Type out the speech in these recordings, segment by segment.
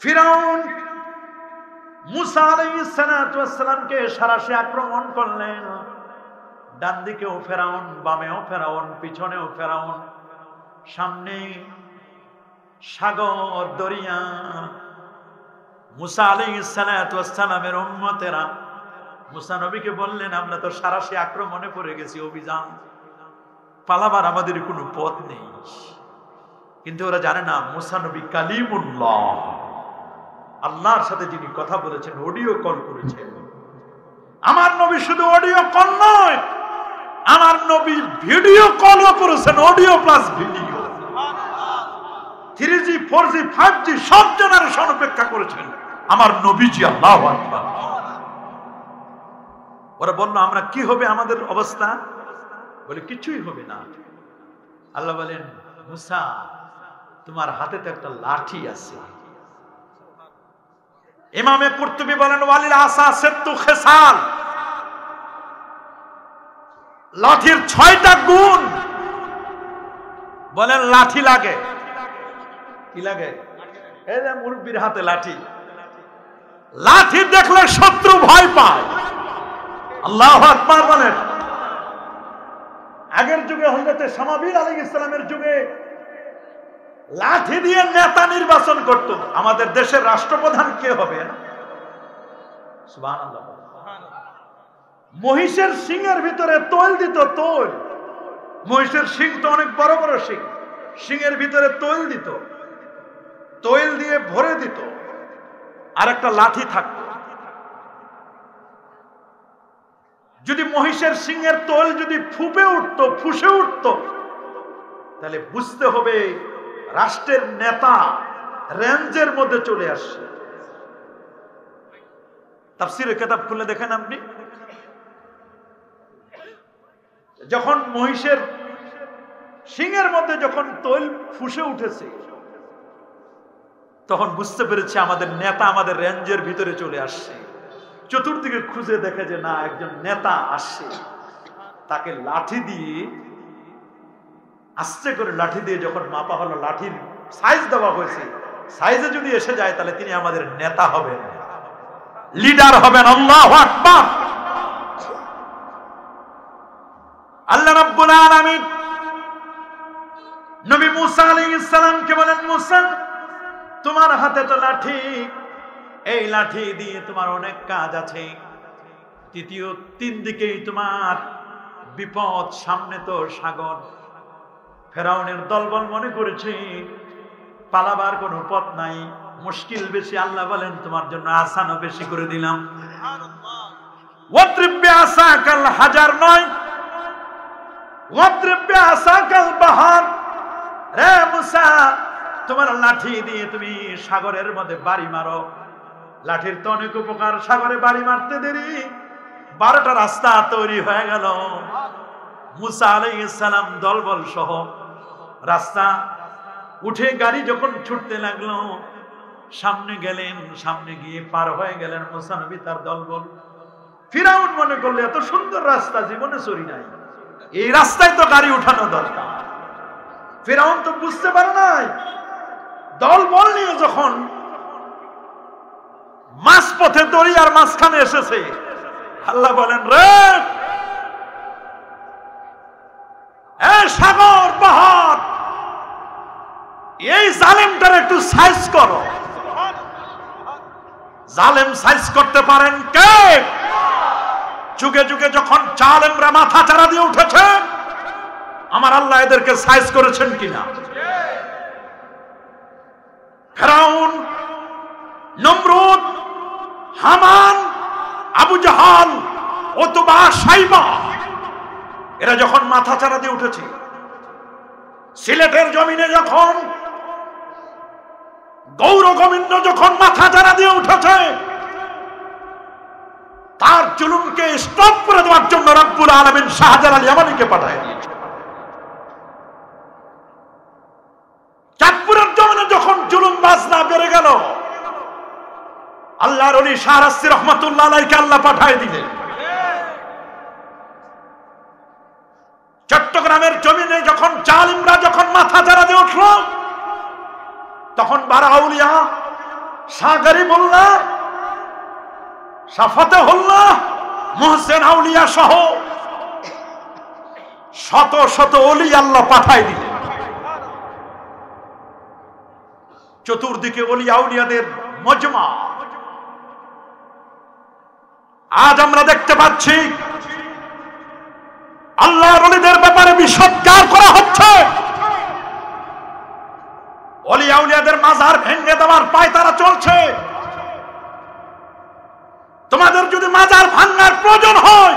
ফিরাউন মুসা আলাইহিস সালাতু ওয়াস সালামকে সারাশি আক্রমণ করলেন। ডান দিকেও ফেরাউন, বামেও ফেরাউন, পিছনেও ফেরাউন, সামনে সাগর দরিয়া। মুসা আলাইহিস সালাতু ওয়াস সালামের উম্মতেরা মুসা নবীকে বললেন, আমরা তো সারাশি আক্রমণে পড়ে গেছি, অভিযান পালাবার আমাদের কোনো পথ নেই। কিন্তু ওরা জানে না মুসা নবী কালিমুল্লাহ, আল্লাহর সাথে যিনি কথা বলেছেন, অডিও কল করেছেন। আমার নবী শুধু অডিও কল নয়, আমার নবী ভিডিও কলও করেছেন, audio plus video. 3G 4G 5G সব জেনারেশন অপেক্ষা করেছেন আমার নবীজি। আল্লাহু আকবার। ওরা বলল, আমরা কি হবে আমাদের অবস্থা? বলে কিছুই হবে না। আল্লাহ বলেন, মুসা তোমার হাতে তো একটা লাঠি আছে। ইমামে কুরতুবী বলেন, ওয়ালিল আসা সাত্তু খিসাল, লাঠির 6টা গুণ। বলেন লাঠি লাগে, কি লাগে? এই যে মুরব্বির হাতে লাঠি, লাঠি দেখলে শত্রু ভয় পায়। আল্লাহু আকবার বলেন। আগের যুগে হযরতে সামাবিল আলাইহিস সালামের যুগে লাঠি দিয়ে নেতা নির্বাচন করত। আমাদের দেশের রাষ্ট্রপ্রধান কে হবে? সুবহানাল্লাহ। মহিষের শিংয়ের ভিতরে তৈল দিত, তৈল। মহিষের শিং তো অনেক বড় বড় শিং, শিংয়ের ভিতরে তৈল দিত, তৈল দিয়ে ভরে দিত, আর একটা লাঠি থাকত। যদি মহিষের শিংয়ের তৈল যদি ফুপে উঠত, ফুসে উঠত, তাহলে বুঝতে হবে রাষ্ট্রের নেতা রেঞ্জের মধ্যে চলে আসছে। তাফসীরের কিতাব খুলে দেখেন আপনি, যখন মহিষের শিংয়ের মধ্যে যখন তৈল ফুসে উঠেছে, তখন বুঝতে পেরেছে আমাদের নেতা আমাদের রেঞ্জের ভিতরে চলে আসছে। চতুর্দিকে খুঁজে দেখে যে না, একজন নেতা আসছে। তাকে লাঠি দিয়ে, আস্তে করে লাঠি দিয়ে যখন মাপা হলো, লাঠির সাইজ দেওয়া হয়েছে, সাইজে যদি এসে যায় তাহলে তিনি আমাদের নেতা হবেন, লিডার হবেন। আল্লাহু আকবার। আল্লাহ রাব্বুল আলামিন নবী মুসা আলাইহিস সালামকে বলেন, মুসা তোমার হাতে তো লাঠি, এই লাঠি দিয়ে তোমার অনেক কাজ আছে। তৃতীয় 3 দিকেই তোমার বিপদ, সামনে তো সাগর। ফেরাউনের দলবল মনে করেছে পালাবার কোনো পথ নাই, মুশকিল বেশি। আল্লাহ বলেন, তোমার জন্য আসানও বেশি করে দিলাম। ওয়াদ্রিব বিআসাকাল হাজার নয়, ওয়াদ্রিব বিআসাকাল বাহার। রে মুসা, তোমার লাঠি দিয়ে তুমি সাগরের মধ্যে বাড়ি মারো। লাঠির তো অনেক উপকার, সাগরে বাড়ি মারতে দেরি 12টা রাস্তা তৈরি হয়ে গেল। মুসা আলাইহিস সালাম দলবল সহ রাস্তা উঠে গাড়ি যখন ছুটতে লাগলো, সামনে গেলেন, সামনে গিয়ে পার হয়ে গেলেন মুসা নবী তার দলবল। ফিরাউন মনে করলে এত সুন্দর রাস্তা জীবনে চড়ি নাই, এই রাস্তায় তো গাড়ি উঠানো দরকার। ফিরাউন তো বুঝতে পারে নাই। দলবল নিয়ে যখন মাঝ পথে দরিয়ার মাঝখানে এসেছে, আল্লাহ বলেন, রে সাগর পাহাড়, এই জালেমটার একটু সাইজ করো। জালেম সাইজ করতে পারেন কে? যুগে যুগে যখন জালেমরা মাথা চারা দিয়ে উঠেছে, আমার আল্লাহ এদেরকে সাইজ করেছেন কিনা? ফিরাউন, নমরুদ, হামান, আবু জাহাল, উতবা, শাইবা, এরা যখন মাথা চারা দিয়ে উঠেছে, সিলেটের জমিনে যখন গৌর গোবিন্দ যখন মাথা চারা দিয়ে উঠেছে, তার জুলুমকে স্টপ করে দেওয়ার জন্য রব্বুল আলামিন শাহজালাল ইয়ামানিকে পাঠায় দিয়েছে। চাঁদপুরের জমিনে যখন জুলুম বাজনা বেড়ে গেল, আল্লাহর ওলি শাহ রাসি রহমাতুল্লাহ আলাইহিকে আল্লাহ পাঠায় দিলেন। চট্টগ্রামের জমিনে যখন জালিমরা যখন মাথা চারা দিয়ে উঠল, তখন বারাউলিয়া শাহ গরিবুল্লাহ, শাহ ফতেহুল্লাহ, মুহসিন আউলিয়া সহ শত শত ওলি আল্লাহ পাঠায় দিলেন। চতুর্দিকে ওলি আউলিয়াদের মজমা। আজ আমরা দেখতে পাচ্ছি আল্লাহর ওলিদের ব্যাপারে বিষোদ্গার করা হচ্ছে। ওলি আউলিয়াদের মাজার ভেঙে দেওয়ার পায়তারা চলছে। তোমাদের যদি মাজার ভাঙার প্রয়োজন হয়,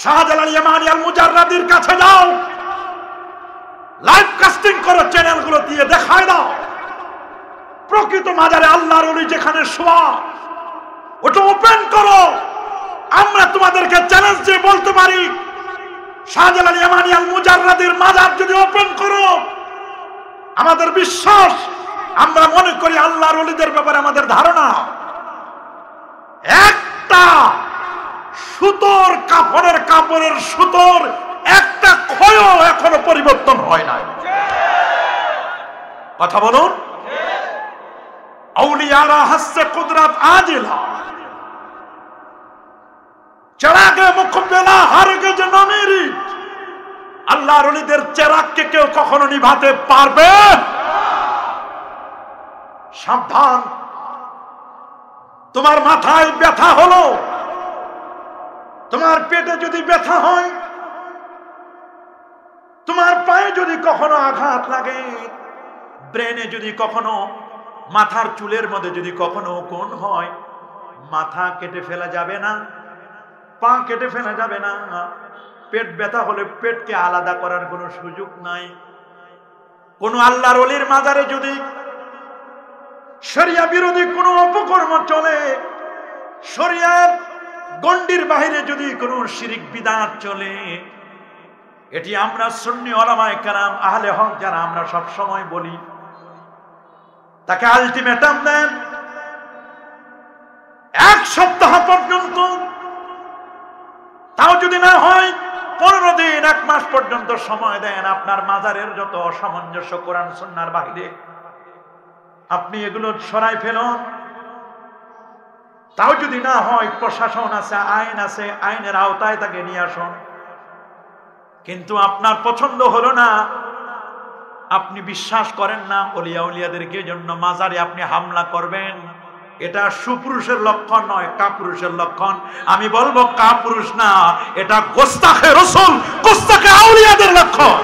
শাহজালাল ইয়ামানী আল মুজাররাদির কাছে যাও, লাইভ কাস্টিং করো, চ্যানেলগুলো দিয়ে দেখায় দাও প্রকৃত মাজারে আল্লাহর ওলি যেখানে শোয়া, ওটা ওপেন করো। আমরা তোমাদেরকে চ্যালেঞ্জ দিয়ে বলতে পারি, শাহজালাল ইয়ামানী আল মুজাররাদির মাজার যদি ওপেন করো, আমাদের বিশ্বাস, আমরা মনে করি আল্লাহর ওলিদের ব্যাপারে আমাদের ধারণা, একটা সুতোর কাপড়ের সুতোর একটা ক্ষয় এখনো পরিবর্তন হয় নাই। কথা বলুন। আউলিয়ারা হাসে কুদরত আজিলা, চেরাগে মুকবেলা হারগিজ না মেরি। আল্লাহর ওলিদের চেরাগকে কেউ কখনো নিভাতে পারবে? সাবধান। তোমার মাথায় ব্যথা হলো, তোমার পেটে যদি ব্যথা হয়, তোমার পায়ে যদি কখনো আঘাত লাগে, ব্রেনে যদি কখনো, মাথার চুলের মধ্যে যদি কখনো কোণ হয়, মাথা কেটে ফেলা যাবে না, পা কেটে ফেলা যাবে না। পেট ব্যথা হলে পেটকে আলাদা করার কোনো সুযোগ নাই। কোন আল্লাহর ওলির মাজারে যদি শরিয়া বিরোধী কোনো অপকর্ম চলে, শরিয়ার গণ্ডির বাহিরে যদি কোনো শিরিক বিদআত চলে, এটি আমরা সুন্নি উলামায়ে কেরাম আহলে হক যারা আমরা সব সময় বলি, তাকে আলটিমেটাম দেন, 1 সপ্তাহ পর্যন্ত, তাও যদি না হয় 15 দিন 1 মাস পর্যন্ত সময় দেন। আপনার মাজারের যত অসামঞ্জস্য কোরআন সুন্নাহর বাহিরে আপনি এগুলো সরাই ফেলুন। তাও যদি না হয়, প্রশাসন আছে, আইন আছে, আইনের আওতায় তাকে নিয়ে আসুন। কিন্তু আপনার পছন্দ হলো না, আপনি বিশ্বাস করেন না ওলিয়া উলিয়াদেরকে, জন্য মাজারে আপনি হামলা করবেন, এটা সুপুরুষের লক্ষণ নয়, কাপুরুষের লক্ষণ। আমি বলবো কাপুরুষ না, এটা গোস্তাখে রাসূল, গোস্তাখে আউলিয়াদের লক্ষণ।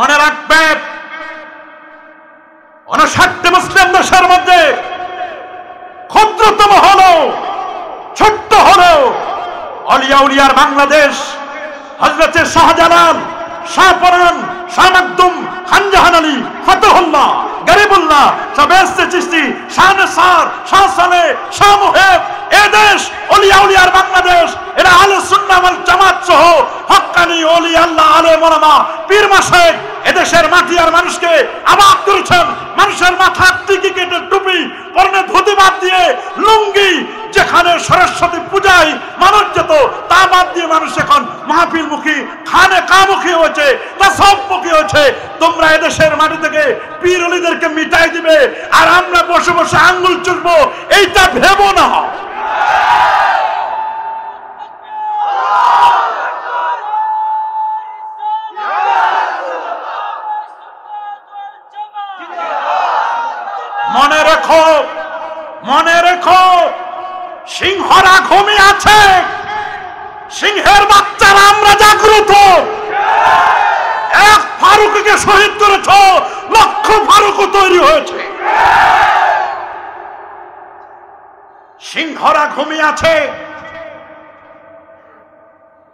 মনে রাখবেন, 59 মুসলিম দেশের মধ্যে ক্ষুদ্রতম হলো, ছোট্ট হলো আউলিয়া উলিয়ার বাংলাদেশ। হযরতে শাহজালাল, শাহপরান, শাহ মাকদুম, খান জাহান আলী, ফতেহুল্লাহ, গরিবুল্লাহ, শাহ বেহেশতি চিশতি, শাহ নসার, শাহ সালেহ, শাহ মুহিব, এ দেশ আউলিয়া উলিয়ার বাংলাদেশ। এরা আহলে সুন্নাহ ওয়াল জামাত সহ হক্কানি ওলিয়া আল্লাহ, আলেম ওলামা, পীর মাশায়েখ এদেশের মাটি আর মানুষকে আবাদ করেছেন। মানুষের মাথার টিকি কেটে টুপি, পরনে ধুতি বাদ দিয়ে লুঙ্গি, যেখানে সরস্বতী পূজায় মানুষ যেত, তা বাদ দিয়ে মানুষ এখন মাহফিল মুখী, খানে কামুখী হয়েছে, তাসাউফ মুখী হয়েছে। তোমরা এদেশের মাটি থেকে পীর ওলিদেরকে মিটাই দিবে, আর আমরা বসে বসে আঙ্গুল চুষবো, এইটা ভেবো না। মনে রেখো, মনে রেখো, সিংহরা ঘুমিয়ে আছে, সিংহের বাচ্চারা আমরা জাগ্রত। এক ফারুককে শহীদ করেছ, লক্ষ ফারুক তৈরি হয়েছে। সিংহরা ঘুমিয়ে আছে,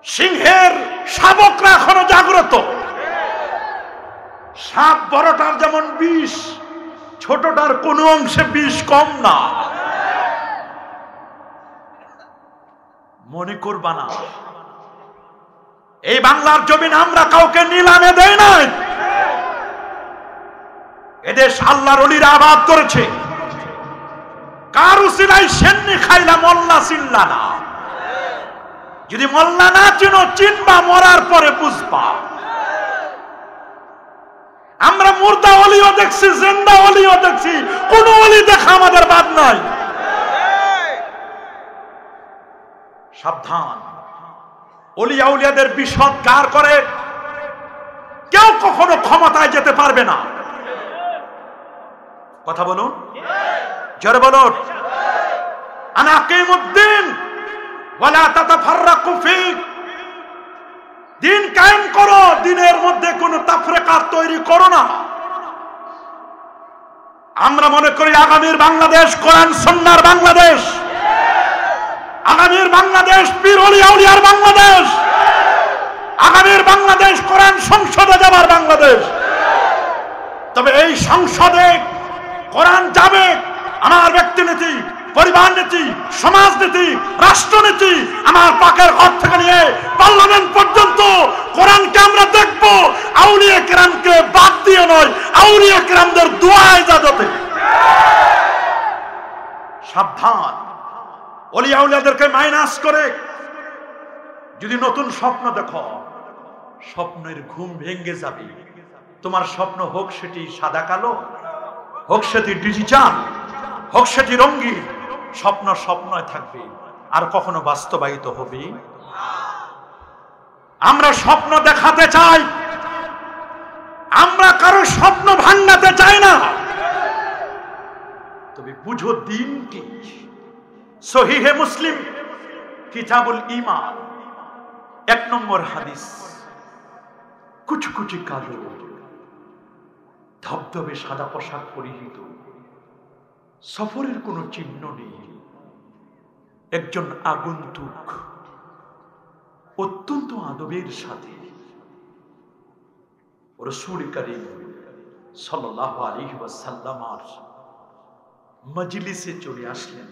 সিংহের শাবকরা এখনো জাগ্রত। সাপ বড়টার যেমন বিষ, ছোটটার কোন অংশে বিষ কম না। মনে করবা না, এই বাংলার জমিন আমরা কাউকে নিলামে দেই নাই। এদেশ আল্লাহর ওলিরা আবাদ করেছে, কারো চিনাই সেন্নি খাইলা মোল্লা চিনলা না। যদি মোল্লা না চিনো, চিনবা মরার পরে বুঝবা। আমরা মুর্দা ওলিও দেখছি, জিন্দা ওলিও দেখছি, কোন ওলি দেখা আমাদের বাদ নাই। সাবধান, ওলি আউলিয়াদের বিশদ গার করে কেউ কখনো ক্ষমতায় যেতে পারবে না। কথা বলুন, জোরে বলুন। আনা আকিমুদ্দিন ওয়ালা তাতাফাররাকু ফি, দিন কায়েম করো, দিনের মধ্যে কোনো তাফরিকা তৈরি করো না। আমরা মনে করি আগামীর বাংলাদেশ কোরআন সুন্নাহর বাংলাদেশ, আগামীর বাংলাদেশ পীর ওলি আউলিয়ার বাংলাদেশ, আগামীর বাংলাদেশ কোরআন সংসদে যাবার বাংলাদেশ। তবে এই সংসদে কোরআন যাবে, আমার ব্যক্তিনীতি, পরিবার নীতি, সমাজনীতি, রাষ্ট্রনীতি, আমার পাকের ঘর থেকে নিয়ে পার্লামেন্ট পর্যন্ত কোরআনকে আমরা দেখবো, আউলিয়া কেরামকে বাদ দিয়ে নয়, আউলিয়া কেরামদের দোয়া ইজাজতে। সাবধান, ওলি আউলিয়াদেরকে মাইনাস করে যদি নতুন স্বপ্ন দেখো, স্বপ্নের ঘুম ভেঙে যাবে। তোমার স্বপ্ন হোক সেটি সাদা কালো, হোক সেটি ডিজিটাল, হোক সেটি রঙিন, স্বপ্ন স্বপ্নই থাকবে, আর কখনো বাস্তবায়িত হবে। আমরা স্বপ্ন দেখাতে চাই, আমরা কারো স্বপ্ন ভাঙাতে চাই না। তবে বুঝো দিন কি। সহিহে মুসলিম কিতাবুল ঈমান 1 নম্বর হাদিস, কুচকুচি কালো ধবধবে সাদা পোশাক পরিহিত, সফরের কোনো চিহ্ন নেই, একজন আগন্তুক অত্যন্ত আদবের সাথে রাসূল করিম সাল্লাল্লাহু আলাইহি ওয়াসাল্লামের মজলিসে চলে আসলেন।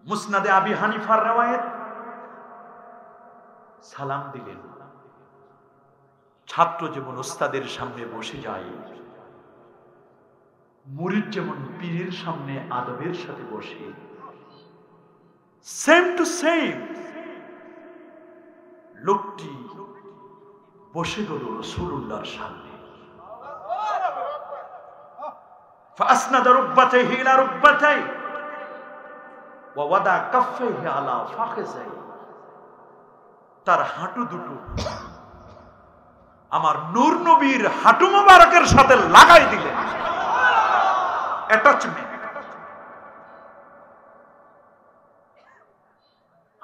মুসনাদে আবি হানিফার রওয়ায়াত, সালাম দিলেন। ছাত্র যেমন ওস্তাদের সামনে বসে যায়, মুরিদ যেমন পীরের সামনে আদবের সাথে বসে, সেম টু সেম লোকটি বসে গেল রাসূলুল্লাহর সামনে। ফাসনাদা রুকবাতাইহি ইলা রুকবাতাই ওয়া ওয়াদা কাফাইহি আলা ফাখিজাই, তার হাঁটু দুটো আমার নূর নবীর হাঁটু মোবারকের সাথে লাগাই দিলেন, অ্যাটাচমেন্ট।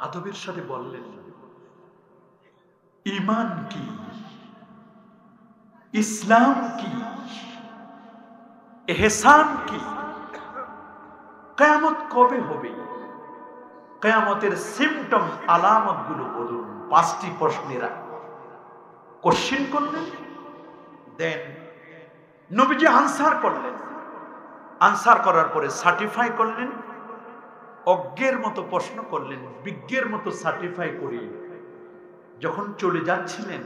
আদবের সাথে বললেন, ঈমান কি, ইসলাম কি, ইহসান কি, কিয়ামত কবে হবে, কিয়ামতের সিম্পটম আলামত গুলো বলুন। 5টি প্রশ্নের কোশ্চেন করলেন। দেন নবীজি আনসার করলেন। আনসার করার পরে সার্টিফাই করলেন। অজ্ঞের মতো প্রশ্ন করলেন, বিজ্ঞের মতো সার্টিফাই করে যখন চলে যাচ্ছিলেন,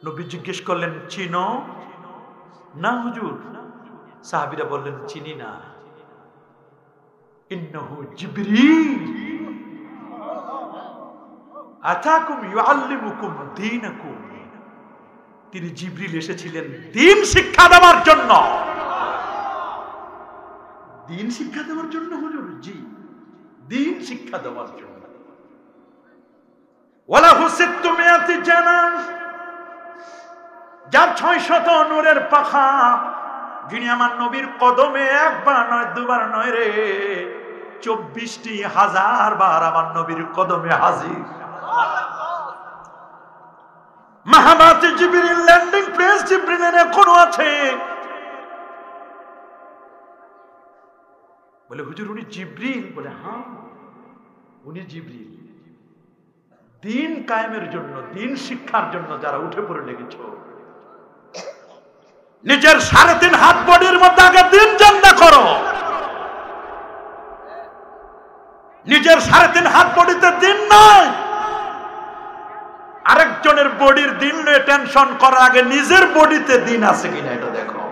নবী জিজ্ঞেস করলেন, চিনো? না হুজুর। সাহাবীরা বললেন, চিনি না। ইন্নাহু জিবরিল আতাকুম ইউআল্লিমুকুম দীনাকুম, তিনি জিবরিল এসেছিলেন দ্বীন শিক্ষা দেওয়ার জন্য। দ্বীন শিক্ষা দেওয়ার জন্য হুজুর? জি, দ্বীন শিক্ষা দেওয়ার জন্য। ওয়ালাহু 600 জানাহ, যার 600 নূরের পাখা, যিনি আমার নবীর কদমে একবার নয় দুবার নয় রে 24,000 বার আমার নবীর কদমে হাজির। মাহাবাতে জিবরিল ল্যান্ডিং প্লেস জিবরিলের এখনো আছে। বলে হুজুর উনি জিবরিল? বলে হ্যাঁ, উনি জিবরিল। দ্বীন কায়েমের জন্য, দ্বীন শিক্ষার জন্য যারা উঠে পড়ে লেগেছ, নিজের 3.5 হাত বডির মধ্যে আগে দ্বীন জানদা করো। নিজের 3.5 হাত বডিতে দ্বীন নয়, আরেকজনের বডির দ্বীন নিয়ে টেনশন করার আগে নিজের বডিতে দ্বীন আছে কিনা এটা দেখো।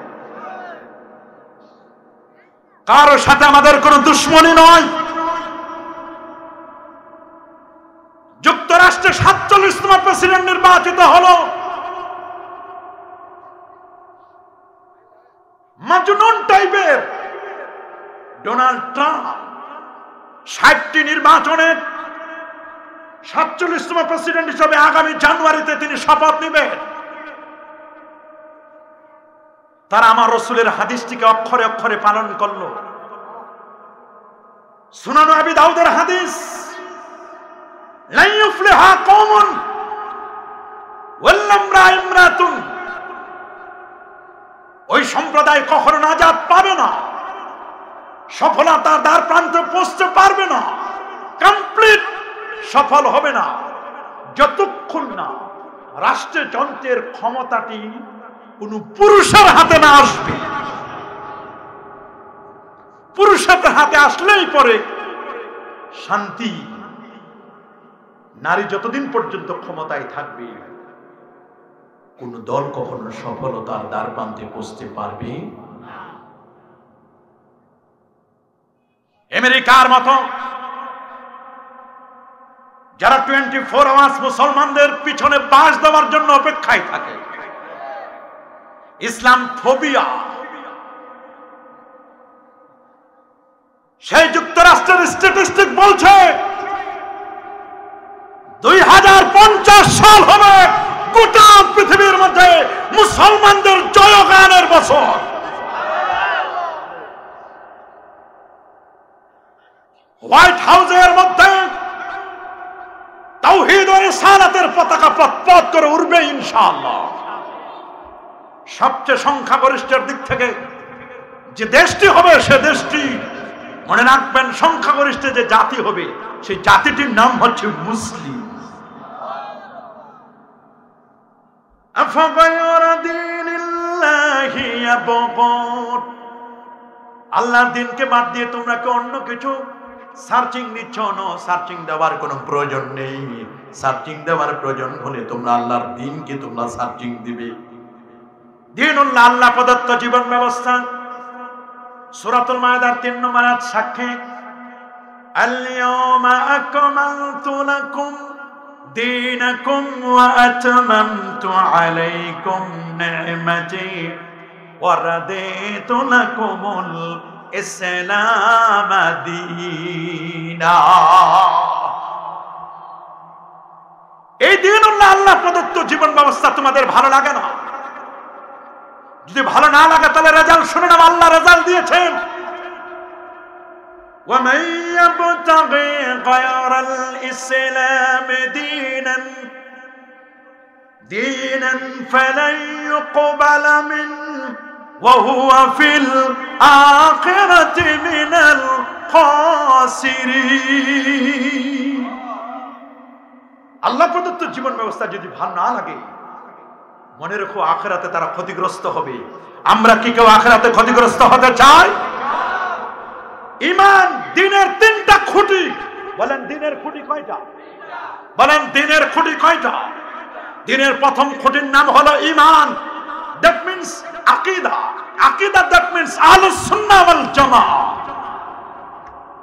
কারো সাথে আমাদের কোনো দুশ্মনী নয়। যুক্তরাষ্ট্রে ৪৭তম প্রেসিডেন্ট নির্বাচিত হলো মাজনুন টাইপের ডোনাল্ড ট্রাম্প। ৬০টি নির্বাচনে ৪৭তম প্রেসিডেন্ট হিসেবে আগামী জানুয়ারিতে তিনি শপথ নেবেন। তারা আমার রাসূলের হাদিসটিকে অক্ষরে অক্ষরে পালন করলো। সুনান আবি দাউদের হাদিস, লা ইউফলিহা কওমুন ওয়াল্লামরা ইমরাতুন, ওই সম্প্রদায় কখনো নাজাত পাবে না, সফলতার দ্বার প্রান্তে পৌঁছতে পারবে না, কমপ্লিট সফল হবে না, যতক্ষণ না রাষ্ট্রযন্ত্রের ক্ষমতাটি কোন পুরুষের হাতে না আসবে। পুরুষের হাতে আসলেই পরে শান্তি। নারী যতদিন পর্যন্ত ক্ষমতায় থাকবে কোন দল কখনো সফলতার দ্বার প্রান্তে পৌঁছতে পারবে না। আমেরিকার মতো যারা 24 আওয়ার্স মুসলমানদের পিছনে বাস দেওয়ার জন্য অপেক্ষায় থাকে, ইসলাম ফোবিয়া, সেই যুক্তরাষ্ট্রের স্ট্যাটিস্টিক বলছে 2050 সাল হবে গোটা পৃথিবীর মধ্যে মুসলমানদের জয়গানের বছর। হোয়াইট হাউসের মধ্যে তাওহীদ ও রিসালাতের পতাকা পথ করে উড়বে ইনশাআল্লাহ। সবচেয়ে সংখ্যাগরিষ্ঠের দিক থেকে যে দেশটি হবে, সে দেশটি মনে রাখবেন, সংখ্যাগরিষ্ঠ যে জাতি হবে সেই জাতিটির নাম হচ্ছে মুসলিম। আল্লাহর দিনকে বাদ দিয়ে তোমরা কি অন্য কিছু সার্চিং নিচ্ছ? না, সার্চিং দেওয়ার কোনো প্রয়োজন নেই। সার্চিং দেওয়ার প্রয়োজন হলে তোমরা আল্লাহর দিনকে তোমরা সার্চিং দিবে। দ্বীনুল্লাহ আল্লাহ প্রদত্ত জীবন ব্যবস্থা। সূরাতুল মায়েদার ৩ নম্বর আয়াত সাক্ষী, আল-ইয়াওমা আকমালতু লাকুম দীনাকুম ওয়া আতমামতু আলাইকুম নি'মাতি ওয়া রাদিতু লাকুমুল ইসলাম দীনা। এই দ্বীনুল্লাহ আল্লাহ প্রদত্ত জীবন ব্যবস্থা তোমাদের ভালো লাগে না? যদি ভালো না লাগে তাহলে রেজাল্ট শুনে নাও। আল্লাহ রেজাল্ট দিয়েছেন, وَمَن يَبْتَغِي غَيْرَ الْإِسْلَامِ دِينًا فَلَن يُقْبَلَ مِنْهُ وَهُوَ فِي الْآخِرَةِ مِنَ الْخَاسِرِينَ। আল্লাহ প্রদত্ত জীবন ব্যবস্থা যদি ভালো না লাগে, মনে রেখো আখিরাতে তারা ক্ষতিগ্রস্ত হবে। আমরা কি কেউ আখিরাতে ক্ষতিগ্রস্ত হতে চাই? ঈমান দ্বীনের 3টা খুঁটি। বলেন দ্বীনের খুঁটি কয়টা? বলেন দ্বীনের খুঁটি কয়টা? দ্বীনের প্রথম খুঁটির নাম হলো ঈমান। দ্যাট মিন্স আকীদা। আকীদা দ্যাট মিন্স আহলুস সুন্নাহ ওয়াল জামাআহ।